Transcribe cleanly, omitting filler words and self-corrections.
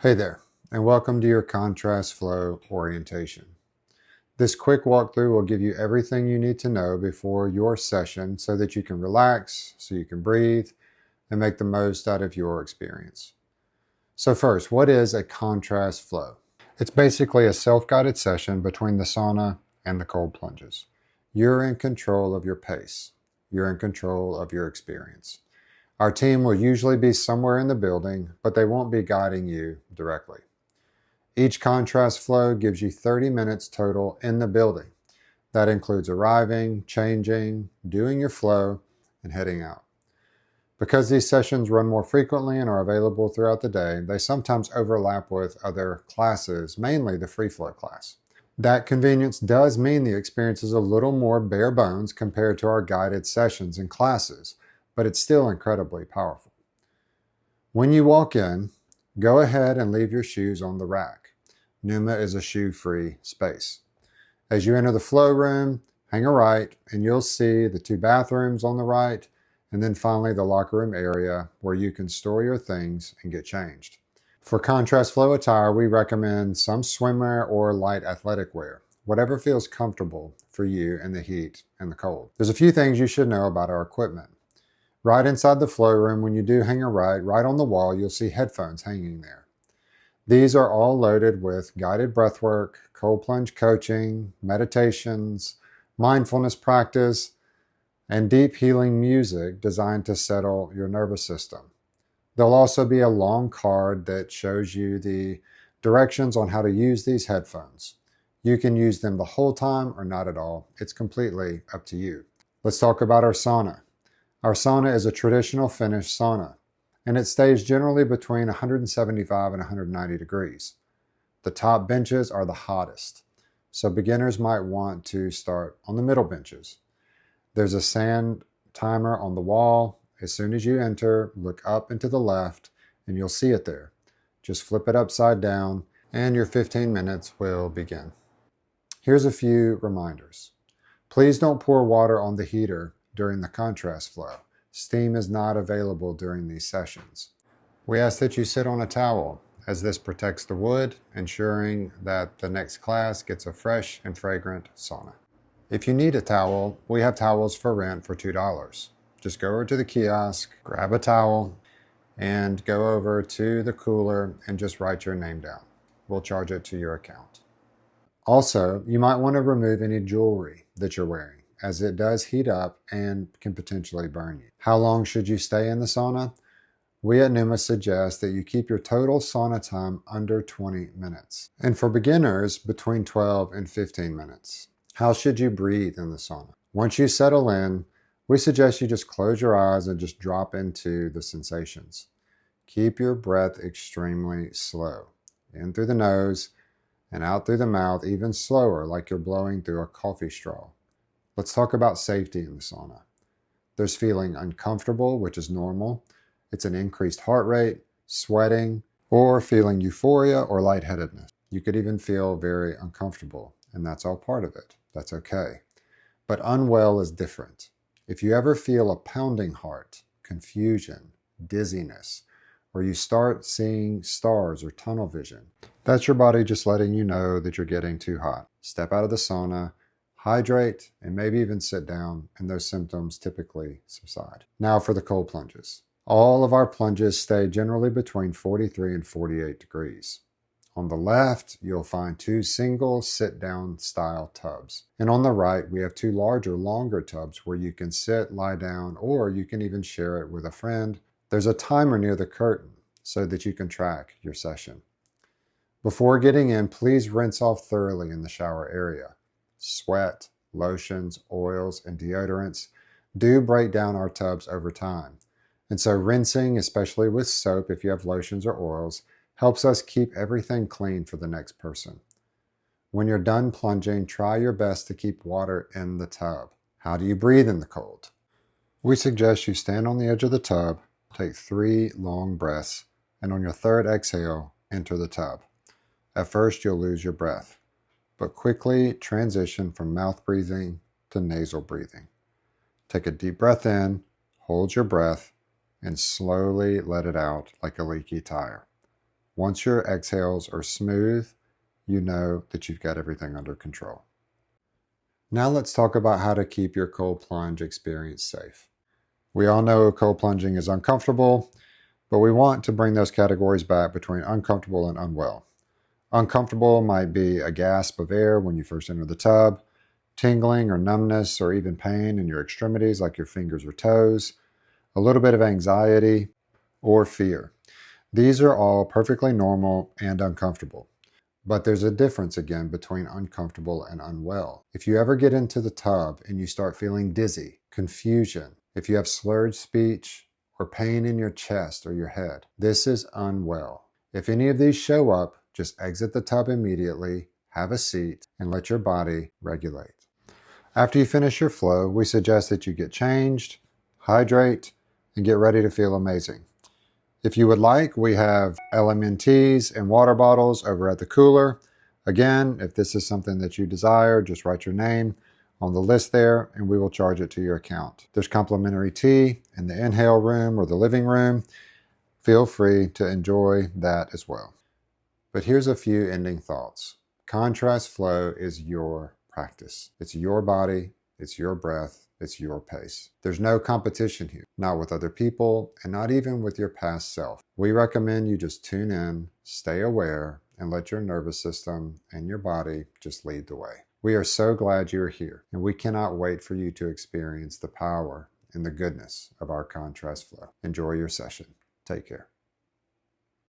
Hey there, and welcome to your contrast flow orientation. This quick walkthrough will give you everything you need to know before your session so that you can relax, so you can breathe, and make the most out of your experience. So first, what is a contrast flow? It's basically a self-guided session between the sauna and the cold plunges. You're in control of your pace. You're in control of your experience. Our team will usually be somewhere in the building, but they won't be guiding you directly. Each contrast flow gives you 30 minutes total in the building. That includes arriving, changing, doing your flow, and heading out. Because these sessions run more frequently and are available throughout the day, they sometimes overlap with other classes, mainly the free flow class. That convenience does mean the experience is a little more bare bones compared to our guided sessions and classes, but it's still incredibly powerful. When you walk in, go ahead and leave your shoes on the rack. Numa is a shoe-free space. As you enter the flow room, hang a right, and you'll see the 2 bathrooms on the right, and then finally the locker room area where you can store your things and get changed. For contrast flow attire, we recommend some swimwear or light athletic wear, whatever feels comfortable for you in the heat and the cold. There's a few things you should know about our equipment. Right inside the flow room, when you do hang a right on the wall, you'll see headphones hanging there. These are all loaded with guided breathwork, cold plunge coaching, meditations, mindfulness practice, and deep healing music designed to settle your nervous system. There'll also be a long card that shows you the directions on how to use these headphones. You can use them the whole time or not at all. It's completely up to you. Let's talk about our sauna. Our sauna is a traditional Finnish sauna, and it stays generally between 175 and 190 degrees. The top benches are the hottest, so beginners might want to start on the middle benches. There's a sand timer on the wall. As soon as you enter, look up and to the left, and you'll see it there. Just flip it upside down, and your 15 minutes will begin. Here's a few reminders. Please don't pour water on the heater during the contrast flow. Steam is not available during these sessions. We ask that you sit on a towel, as this protects the wood, ensuring that the next class gets a fresh and fragrant sauna. If you need a towel, we have towels for rent for $2. Just go over to the kiosk, grab a towel, and go over to the cooler and just write your name down. We'll charge it to your account. Also, you might want to remove any jewelry that you're wearing, as it does heat up and can potentially burn you. How long should you stay in the sauna? We at Numa suggest that you keep your total sauna time under 20 minutes. And for beginners, between 12 and 15 minutes. How should you breathe in the sauna? Once you settle in, we suggest you just close your eyes and just drop into the sensations. Keep your breath extremely slow. In through the nose and out through the mouth, even slower, like you're blowing through a coffee straw. Let's talk about safety in the sauna. There's feeling uncomfortable, which is normal. It's an increased heart rate, sweating, or feeling euphoria or lightheadedness. You could even feel very uncomfortable, and that's all part of it. That's okay. But unwell is different. If you ever feel a pounding heart, confusion, dizziness, or you start seeing stars or tunnel vision, that's your body just letting you know that you're getting too hot. Step out of the sauna, hydrate, and maybe even sit down, and those symptoms typically subside. Now for the cold plunges. All of our plunges stay generally between 43 and 48 degrees. On the left, you'll find 2 single sit-down style tubs. And on the right, we have 2 larger, longer tubs where you can sit, lie down, or you can even share it with a friend. There's a timer near the curtain so that you can track your session. Before getting in, please rinse off thoroughly in the shower area. Sweat, lotions, oils, and deodorants do break down our tubs over time. And so rinsing, especially with soap if you have lotions or oils, helps us keep everything clean for the next person. When you're done plunging, try your best to keep water in the tub. How do you breathe in the cold? We suggest you stand on the edge of the tub, take 3 long breaths, and on your 3rd exhale, enter the tub. At first, you'll lose your breath, but quickly transition from mouth breathing to nasal breathing. Take a deep breath in, hold your breath, and slowly let it out like a leaky tire. Once your exhales are smooth, you know that you've got everything under control. Now let's talk about how to keep your cold plunge experience safe. We all know cold plunging is uncomfortable, but we want to bring those categories back between uncomfortable and unwell. Uncomfortable might be a gasp of air when you first enter the tub, tingling or numbness or even pain in your extremities like your fingers or toes, a little bit of anxiety or fear. These are all perfectly normal and uncomfortable. But there's a difference again between uncomfortable and unwell. If you ever get into the tub and you start feeling dizzy, confusion, if you have slurred speech or pain in your chest or your head, this is unwell. If any of these show up, just exit the tub immediately, have a seat, and let your body regulate. After you finish your flow, we suggest that you get changed, hydrate, and get ready to feel amazing. If you would like, we have LMNTs and water bottles over at the cooler. Again, if this is something that you desire, just write your name on the list there and we will charge it to your account. There's complimentary tea in the inhale room or the living room. Feel free to enjoy that as well. But here's a few ending thoughts. Contrast flow is your practice. It's your body, it's your breath, it's your pace. There's no competition here, not with other people and not even with your past self. We recommend you just tune in, stay aware, and let your nervous system and your body just lead the way. We are so glad you're here, and we cannot wait for you to experience the power and the goodness of our contrast flow. Enjoy your session. Take care.